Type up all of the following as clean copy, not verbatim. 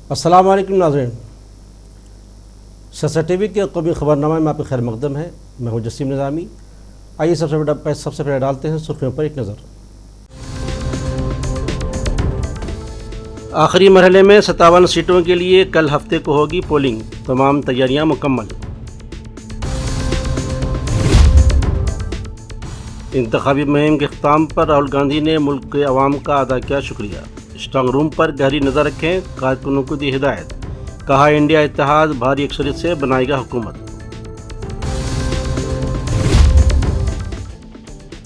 अस्सलाम वालेकुम नाज़रीन, शसा टीवी के कौमी ख़बरनामा में आपका खैर मकदम है। मैं हूं जसीम निज़ामी। आइए सबसे पहले डालते हैं सुर्खियों पर एक नज़र। आखिरी मरहले में 57 सीटों के लिए कल हफ्ते को होगी पोलिंग, तमाम तैयारियां मुकम्मल। इंतखाबी मुहिम के अख्ताम पर राहुल गांधी ने मुल्क के अवाम का अदा किया शुक्रिया। स्ट्रांग रूम पर गहरी नज़र रखें, कारकुनों को दी हिदायत। कहा इंडिया इत्तेहाद भारी अक्सरियत से बनाएगा हुकूमत।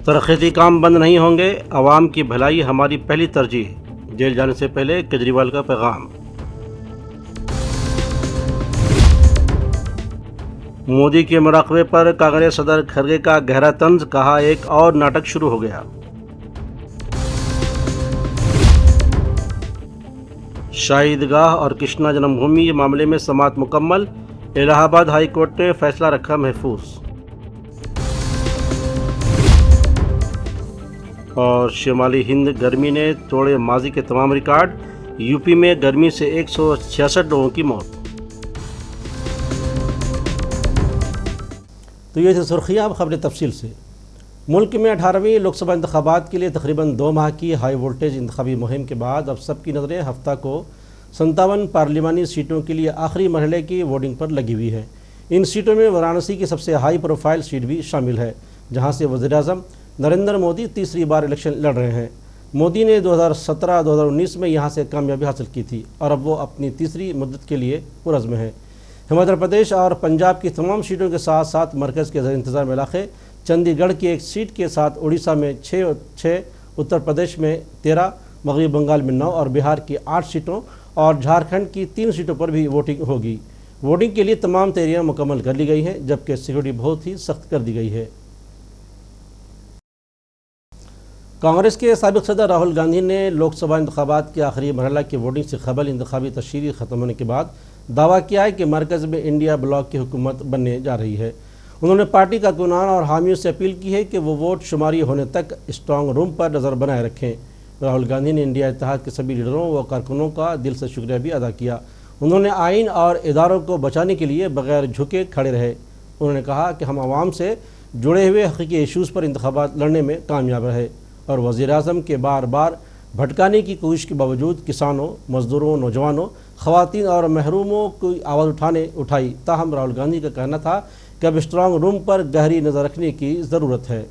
तरक्याती काम बंद नहीं होंगे, अवाम की भलाई हमारी पहली तरजीह। जेल जाने से पहले केजरीवाल का पैगाम। मोदी के मुराकबे पर कांग्रेस सदर खरगे का गहरा तंज। कहा एक और नाटक शुरू हो गया। शाही ईदगाह और कृष्णा जन्मभूमि मामले में समाअत मुकम्मल। इलाहाबाद हाई कोर्ट ने फैसला रखा महफूज। और शिमाली हिंद गर्मी ने तोड़े माजी के तमाम रिकॉर्ड। यूपी में गर्मी से 166 लोगों की मौत। तो ये थी सुर्खियाँ। अब खबरें तफसील से। मुल्क में 18वीं लोकसभा इंतखाबात के लिए तकरीबन 2 माह की हाई वोल्टेज इंतखाबी मुहिम के बाद अब सबकी नज़रें हफ्ता को 57 पार्लिमानी सीटों के लिए आखिरी मरहले की वोटिंग पर लगी हुई है। इन सीटों में वाराणसी की सबसे हाई प्रोफाइल सीट भी शामिल है, जहां से वज़ीर-ए-आज़म नरेंद्र मोदी तीसरी बार इलेक्शन लड़ रहे हैं। मोदी ने 2017-2019 में यहां से कामयाबी हासिल की थी और अब वो अपनी तीसरी मुद्दत के लिए पुरज़्म हैं। हिमाचल प्रदेश और पंजाब की तमाम सीटों के साथ साथ मरकज़ के ज़ेर इंतज़ाम इलाके चंडीगढ़ की एक सीट के साथ उड़ीसा में 6, उत्तर प्रदेश में 13, मगरबी बंगाल में 9 और बिहार की 8 सीटों और झारखंड की 3 सीटों पर भी वोटिंग होगी। वोटिंग के लिए तमाम तैयारियां मुकम्मल कर ली गई हैं, जबकि सिक्योरिटी बहुत ही सख्त कर दी गई है। कांग्रेस के साबिक़ सदर राहुल गांधी ने लोकसभा इंतखाबात के आखिरी मरहला की वोटिंग से कबल इंतखाबी तशरीह ख़त्म होने के बाद दावा किया है कि मरकज़ में इंडिया ब्लॉक की हुकूमत बनने जा रही है। उन्होंने पार्टी कारकुनान और हामियों से अपील की है कि वो वोट शुमारी होने तक स्ट्रांग रूम पर नज़र बनाए रखें। राहुल गांधी ने इंडिया इत्तेहाद के सभी लीडरों व कारकुनों का दिल से शुक्रिया भी अदा किया। उन्होंने आइन और इदारों को बचाने के लिए बगैर झुके खड़े रहे। उन्होंने कहा कि हम आवाम से जुड़े हुए हकीकी इशूज़ पर इंतखाबात लड़ने में कामयाब रहे और वज़ीर-ए-आज़म के बार बार भटकाने की कोशिश के बावजूद किसानों, मज़दूरों, नौजवानों, ख़वातीन और महरूमों की आवाज़ उठाई। ताहम राहुल गांधी का कहना था कि अब स्ट्रांग रूम पर गहरी नज़र रखने की ज़रूरत है।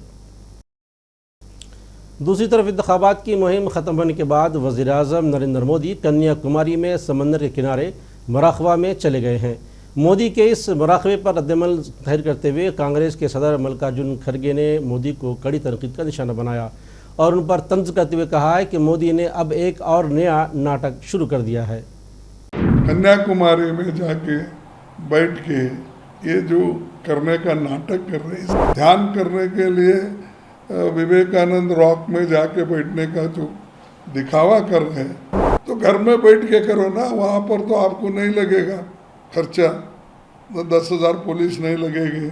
दूसरी तरफ इंतखाबात की मुहिम ख़त्म होने के बाद वज़ीर-ए-आज़म नरेंद्र मोदी कन्याकुमारी में समंदर के किनारे मराकबा में चले गए हैं। मोदी के इस मराकबे पर रद्दअमल ज़ाहिर करते हुए कांग्रेस के सदर मल्लिकार्जुन खड़गे ने मोदी को कड़ी तनकीद का निशाना बनाया और उन पर तंज करते हुए कहा है कि मोदी ने अब एक और नया नाटक शुरू कर दिया है। कन्याकुमारी में जाके बैठ के ये जो करने का नाटक कर रहे हैं, ध्यान करने के लिए विवेकानंद रॉक में जाके बैठने का जो दिखावा कर रहे हैं, तो घर में बैठ के करो ना। वहाँ पर तो आपको नहीं लगेगा खर्चा, 10,000 पुलिस नहीं लगेगी।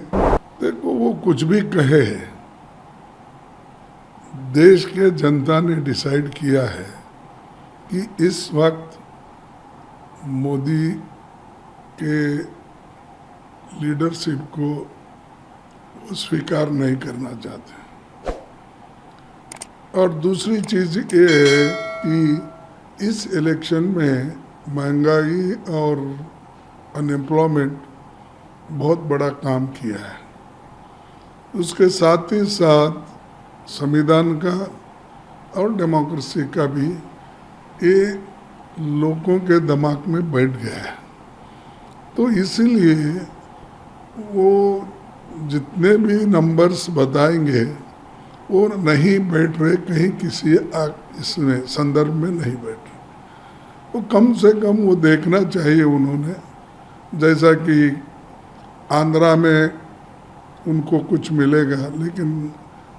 देखो वो कुछ भी कहे, देश के जनता ने डिसाइड किया है कि इस वक्त मोदी के लीडरशिप को स्वीकार नहीं करना चाहते। और दूसरी चीज़ ये है कि इस इलेक्शन में महंगाई और अनएम्प्लॉयमेंट बहुत बड़ा काम किया है। उसके साथ ही साथ संविधान का और डेमोक्रेसी का भी ये लोगों के दिमाग में बैठ गया है। तो इसीलिए वो जितने भी नंबर्स बताएंगे वो नहीं बैठ रहे, कहीं किसी इसमें संदर्भ में नहीं बैठ रहे। वो कम से कम वो देखना चाहिए उन्होंने, जैसा कि आंध्रा में उनको कुछ मिलेगा, लेकिन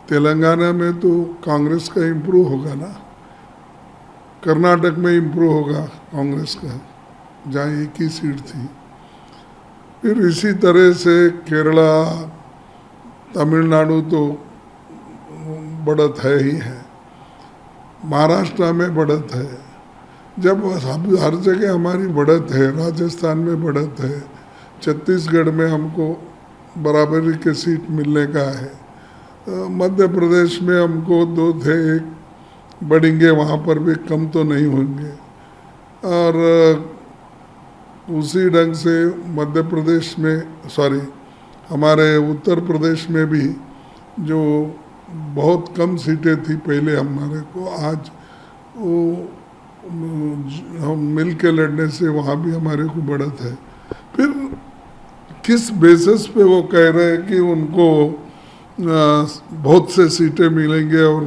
तेलंगाना में तो कांग्रेस का इम्प्रूव होगा ना, कर्नाटक में इम्प्रूव होगा कांग्रेस का, जहाँ एक ही सीट थी। फिर इसी तरह से केरला, तमिलनाडु तो बढ़त है ही है, महाराष्ट्र में बढ़त है, जब हर जगह हमारी बढ़त है, राजस्थान में बढ़त है, छत्तीसगढ़ में हमको बराबरी के सीट मिलने का है, मध्य प्रदेश में हमको 2 थे, 1 बढ़ेंगे, वहाँ पर भी कम तो नहीं होंगे। और उसी ढंग से मध्य प्रदेश में हमारे उत्तर प्रदेश में भी जो बहुत कम सीटें थी पहले हमारे को, आज वो हम मिल के लड़ने से वहाँ भी हमारे को बढ़त है। फिर किस बेसिस पे वो कह रहे हैं कि उनको बहुत से सीटें मिलेंगे और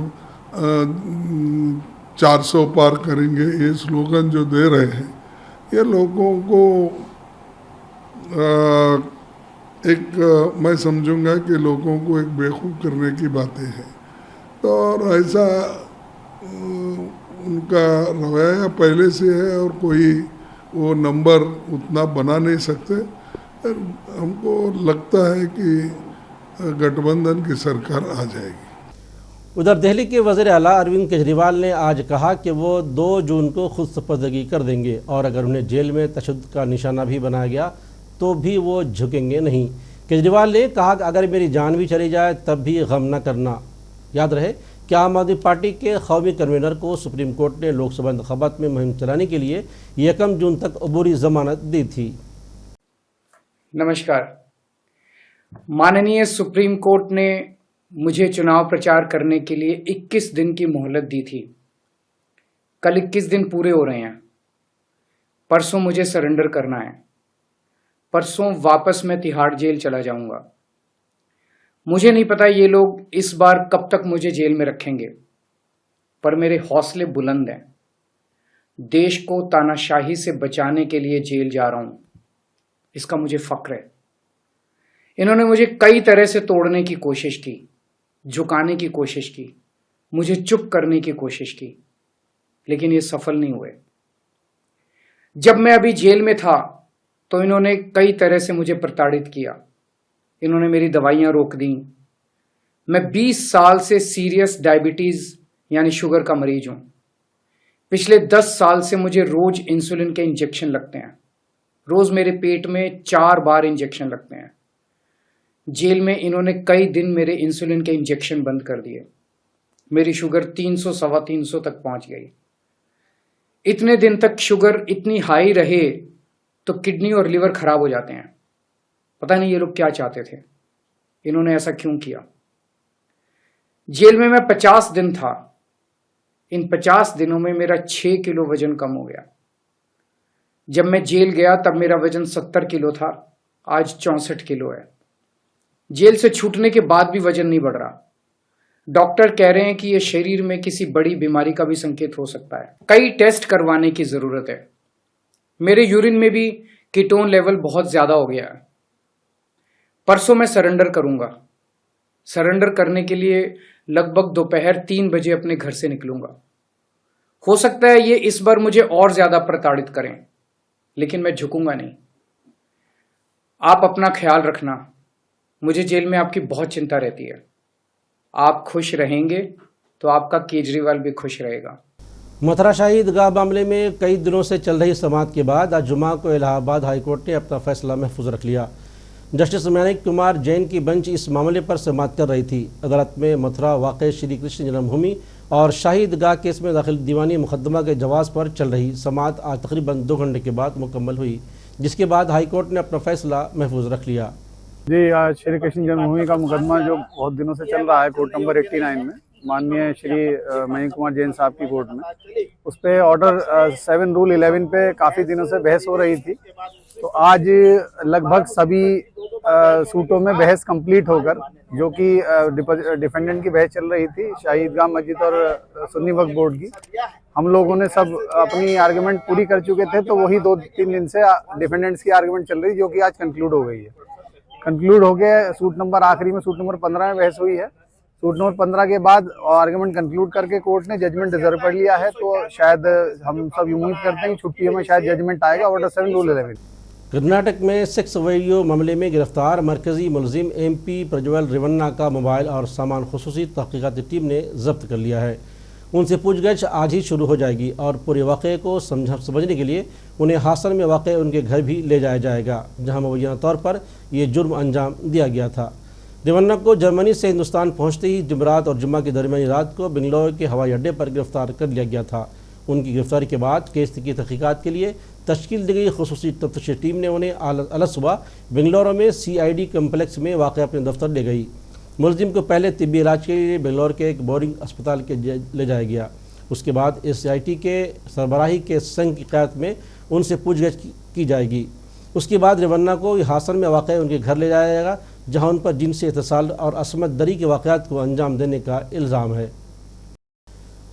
400 पार करेंगे, ये स्लोगन जो दे रहे हैं, ये लोगों को मैं समझूंगा कि लोगों को एक बेवकूफ़ करने की बातें हैं। तो और ऐसा उनका रवैया पहले से है और कोई वो नंबर उतना बना नहीं सकते। हमको लगता है कि गठबंधन की सरकार आ जाएगी। उधर दिल्ली के वज़ीर आला अरविंद केजरीवाल ने आज कहा कि वो 2 जून को खुद सपुर्दगी कर देंगे और अगर उन्हें जेल में तशद्दुद का निशाना भी बनाया गया तो भी वो झुकेंगे नहीं। केजरीवाल ने कहा कि अगर मेरी जान भी चली जाए तब भी गम न करना। याद रहे कि आम आदमी पार्टी के कौमी कन्वीनर को सुप्रीम कोर्ट ने लोकसभा इंतखाबात में मुहिम चलाने के लिए 1 जून तक अबूरी जमानत दी थी। नमस्कार। माननीय सुप्रीम कोर्ट ने मुझे चुनाव प्रचार करने के लिए 21 दिन की मोहलत दी थी। कल 21 दिन पूरे हो रहे हैं। परसों मुझे सरेंडर करना है। परसों वापस मैं तिहाड़ जेल चला जाऊंगा। मुझे नहीं पता ये लोग इस बार कब तक मुझे जेल में रखेंगे, पर मेरे हौसले बुलंद हैं। देश को तानाशाही से बचाने के लिए जेल जा रहा हूं, इसका मुझे फक्र है। इन्होंने मुझे कई तरह से तोड़ने की कोशिश की, झुकाने की कोशिश की, मुझे चुप करने की कोशिश की, लेकिन ये सफल नहीं हुए। जब मैं अभी जेल में था तो इन्होंने कई तरह से मुझे प्रताड़ित किया। इन्होंने मेरी दवाइयां रोक दी। मैं 20 साल से सीरियस डायबिटीज यानी शुगर का मरीज हूं। पिछले 10 साल से मुझे रोज इंसुलिन के इंजेक्शन लगते हैं। रोज मेरे पेट में 4 बार इंजेक्शन लगते हैं। जेल में इन्होंने कई दिन मेरे इंसुलिन के इंजेक्शन बंद कर दिए। मेरी शुगर 300 सवा 300 तक पहुंच गई। इतने दिन तक शुगर इतनी हाई रहे तो किडनी और लिवर खराब हो जाते हैं। पता नहीं ये लोग क्या चाहते थे, इन्होंने ऐसा क्यों किया। जेल में मैं 50 दिन था। इन 50 दिनों में मेरा 6 किलो वजन कम हो गया। जब मैं जेल गया तब मेरा वजन 70 किलो था, आज 64 किलो है। जेल से छूटने के बाद भी वजन नहीं बढ़ रहा। डॉक्टर कह रहे हैं कि यह शरीर में किसी बड़ी बीमारी का भी संकेत हो सकता है। कई टेस्ट करवाने की जरूरत है। मेरे यूरिन में भी कीटोन लेवल बहुत ज्यादा हो गया है। परसों मैं सरेंडर करूंगा। सरेंडर करने के लिए लगभग दोपहर 3 बजे अपने घर से निकलूंगा। हो सकता है ये इस बार मुझे और ज्यादा प्रताड़ित करें, लेकिन मैं झुकूंगा नहीं। आप अपना ख्याल रखना। मुझे जेल में आपकी बहुत चिंता रहती है। आप खुश रहेंगे तो आपका केजरीवाल भी खुश रहेगा। मथुरा शाही ईदगाह मामले में कई दिनों से चल रही समाअत के बाद आज जुमा को इलाहाबाद हाईकोर्ट ने अपना फैसला महफूज रख लिया। जस्टिस मानिक कुमार जैन की बेंच इस मामले पर समाअत कर रही थी। अदालत में मथुरा वाक़े श्री कृष्ण जन्मभूमि और शाही ईदगाह केस में दाखिल दीवानी मुकदमा के जवाब पर चल रही समाअत आज तकरीबन 2 घंटे के बाद मुकम्मल हुई, जिसके बाद हाईकोर्ट ने अपना फैसला महफूज रख लिया। जी, आज श्री कृष्ण जन्मभूमि का मुकदमा जो बहुत दिनों से चल रहा है कोर्ट नंबर 89 में, माननीय श्री मयंक कुमार जैन साहब की कोर्ट में, उस पे ऑर्डर 7 रूल 11 पे काफ़ी दिनों से बहस हो रही थी। तो आज लगभग सभी सूटों में बहस कंप्लीट होकर, जो कि डिफेंडेंट की बहस चल रही थी शाही ईदगाह मस्जिद और सुन्नी वक्फ बोर्ड की, हम लोगों ने सब अपनी आर्गुमेंट पूरी कर चुके थे। तो वही 2-3 दिन से डिफेंडेंट्स की आर्गुमेंट चल रही, जो कि आज कंक्लूड हो गई है। कंक्लूड हो गया। सूट नंबर आखिरी में सूट नंबर 15 में बहस हुई है। सूट नंबर 15 के बाद आर्गुमेंट कंक्लूड करके कोर्ट ने जजमेंट रिजर्व कर लिया है। तो शायद हम सब उम्मीद करते हैं कि छुट्टियों में शायद जजमेंट आएगा। Order 7 rule 11। कर्नाटक में सेक्स वीडियो मामले में गिरफ्तार मरकजी मुलजिम MP प्रज्वल रेवन्ना का मोबाइल और सामान खुसूसी तहकीकाती टीम ने जब्त कर लिया है। उनसे पूछगछ आज ही शुरू हो जाएगी और पूरे वाक़े को समझने के लिए उन्हें हासन में वाक़ उनके घर भी ले जाया जाएगा, जहां मुबैना तौर पर यह जुर्म अंजाम दिया गया था। रेवन्ना को जर्मनी से हिंदुस्तान पहुंचते ही जुमेरात और जुम्मा की दरमियानी रात को बेंगलोर के हवाई अड्डे पर गिरफ्तार कर लिया गया था। उनकी गिरफ्तारी के बाद केस की तहकीकात के लिए तश्कील दी गई खुसूसी तफ्तीशी टीम ने उन्हें अलग सुबह बेंगलुरु में CID कम्प्लेक्स में वाक़ अपने दफ्तर ले गई। मुलजिम को पहले तिब्बी इलाज के लिए बेंगलुरु के एक बोर्डिंग अस्पताल के ले जाया गया। उसके बाद SIT के सरबराही के संघ की क़यादत में उनसे पूछगछ की जाएगी। उसके बाद रेवन्ना को हासन में वाक़ उनके घर ले जाया जाएगा, जहां उन पर जिनसी इत्तिसाल और असमत दरी के वाक़यात को अंजाम देने का इल्ज़ाम है।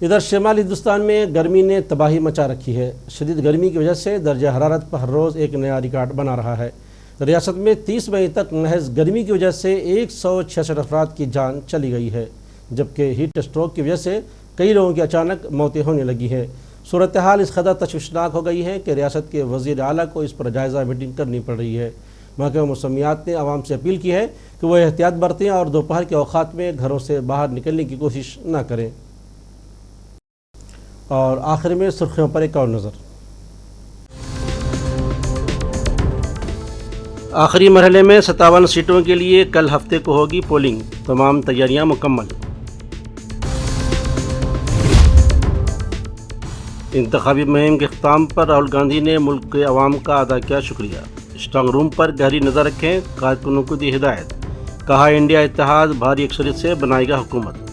इधर शुमाली हिंदुस्तान में गर्मी ने तबाही मचा रखी है। शदीद गर्मी की वजह से दर्जा हरारत पर हर रोज़ एक नया रिकॉर्ड बना रहा है। रियासत में 30 मई तक महज गर्मी की वजह से 166 अफराद की जान चली गई है, जबकि हीट स्ट्रोक की वजह से कई लोगों की अचानक मौतें होने लगी हैं। सूरत हाल इस कदर तशवीशनाक हो गई है कि रियासत के वज़ीर आला को इस पर जायज़ा मीटिंग करनी पड़ रही है। महकमा मौसमियात ने आवाम से अपील की है कि वह एहतियात बरतें और दोपहर के औक़ात में घरों से बाहर निकलने की कोशिश न करें। और आखिर में सुर्खियों पर एक और नज़र। आखिरी मरहले में 57 सीटों के लिए कल हफ्ते को होगी पोलिंग, तमाम तैयारियां मुकम्मल। इंतखाबी मुहिम के अख्ताम पर राहुल गांधी ने मुल्क के अवाम का अदा किया शुक्रिया। स्ट्रांग रूम पर गहरी नज़र रखें, कारकुनों को दी हिदायत। कहा इंडिया इत्तेहाद भारी अक्सरियत से बनाएगा हुकूमत।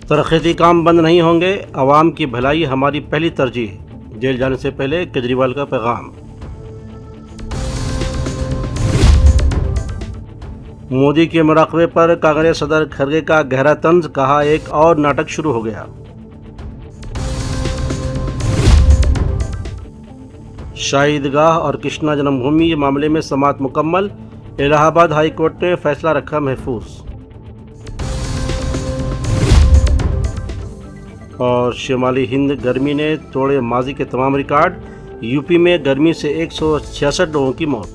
तरक्याती काम बंद नहीं होंगे, अवाम की भलाई हमारी पहली तरजीह। जेल जाने से पहले केजरीवाल का पैगाम। मोदी के मुराकबे पर कांग्रेस सदर खरगे का गहरा तंज, कहा एक और नाटक शुरू हो गया। शाही ईदगाह और कृष्णा जन्मभूमि मामले में समाअत मुकम्मल, इलाहाबाद हाई कोर्ट ने फैसला रखा महफूज। और शुमाली हिंद गर्मी ने तोड़े माजी के तमाम रिकॉर्ड, यूपी में गर्मी से 166 लोगों की मौत।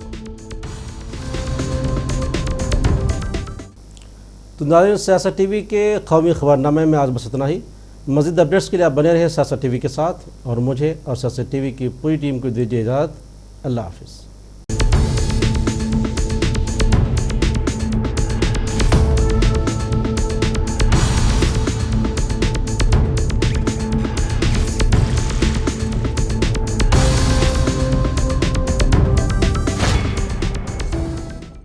तो नाज़रीन, सियासत टीवी के कौमी खबरनामे में आज बस इतना ही। मज़ीद अपडेट्स के लिए आप बने रहे सियासत टीवी के साथ और मुझे और सियासत टीवी की पूरी टीम को दीजिए इजाज़त। अल्लाह हाफ़िज़।